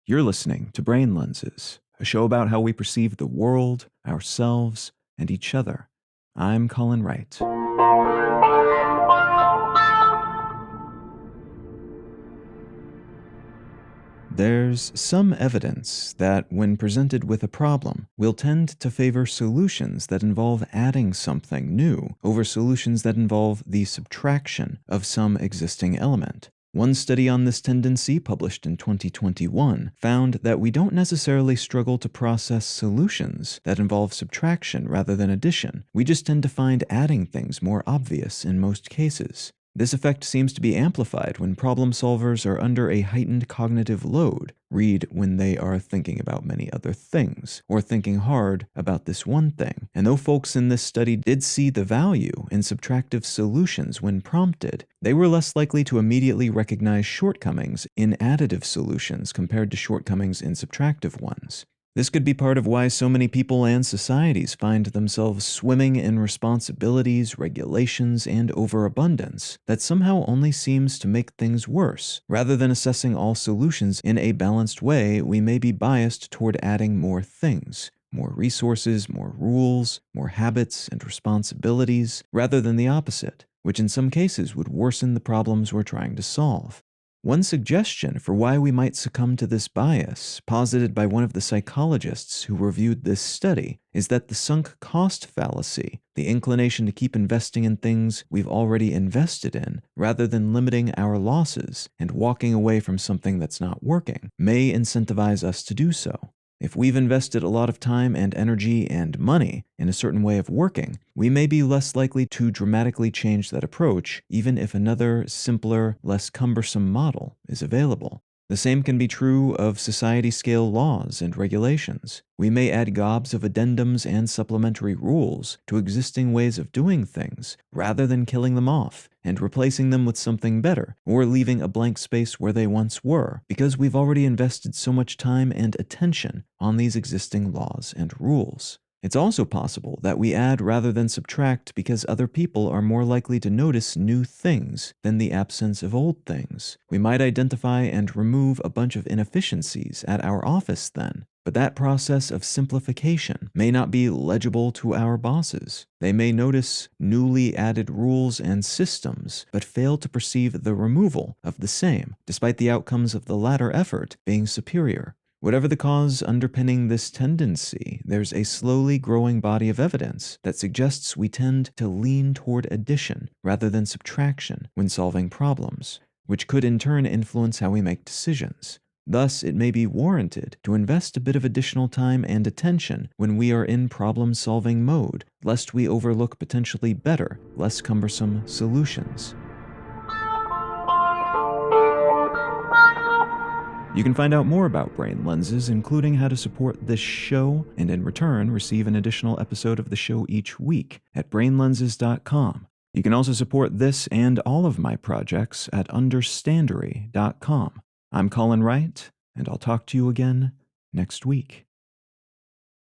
You're listening to Brain Lenses, a show about how we perceive the world, ourselves, and each other. I'm Colin Wright. There's some evidence that when presented with a problem, we'll tend to favor solutions that involve adding something new over solutions that involve the subtraction of some existing element. One study on this tendency, published in 2021, found that we don't necessarily struggle to process solutions that involve subtraction rather than addition. We just tend to find adding things more obvious in most cases. This effect seems to be amplified when problem solvers are under a heightened cognitive load, read when they are thinking about many other things, or thinking hard about this one thing. And though folks in this study did see the value in subtractive solutions when prompted, they were less likely to immediately recognize shortcomings in additive solutions compared to shortcomings in subtractive ones. This could be part of why so many people and societies find themselves swimming in responsibilities, regulations, and overabundance that somehow only seems to make things worse. Rather than assessing all solutions in a balanced way, we may be biased toward adding more things, more resources, more rules, more habits and responsibilities, rather than the opposite, which in some cases would worsen the problems we're trying to solve. One suggestion for why we might succumb to this bias, posited by one of the psychologists who reviewed this study, is that the sunk cost fallacy, the inclination to keep investing in things we've already invested in, rather than limiting our losses and walking away from something that's not working, may incentivize us to do so. If we've invested a lot of time and energy and money in a certain way of working, we may be less likely to dramatically change that approach, even if another, simpler, less cumbersome model is available. The same can be true of society-scale laws and regulations. We may add gobs of addendums and supplementary rules to existing ways of doing things, rather than killing them off and replacing them with something better, or leaving a blank space where they once were, because we've already invested so much time and attention on these existing laws and rules. It's also possible that we add rather than subtract because other people are more likely to notice new things than the absence of old things. We might identify and remove a bunch of inefficiencies at our office then, but that process of simplification may not be legible to our bosses. They may notice newly added rules and systems, but fail to perceive the removal of the same, despite the outcomes of the latter effort being superior. Whatever the cause underpinning this tendency, there's a slowly growing body of evidence that suggests we tend to lean toward addition rather than subtraction when solving problems, which could in turn influence how we make decisions. Thus, it may be warranted to invest a bit of additional time and attention when we are in problem-solving mode, lest we overlook potentially better, less cumbersome solutions. You can find out more about Brain Lenses, including how to support this show, and in return receive an additional episode of the show each week at brainlenses.com. You can also support this and all of my projects at understandery.com. I'm Colin Wright, and I'll talk to you again next week.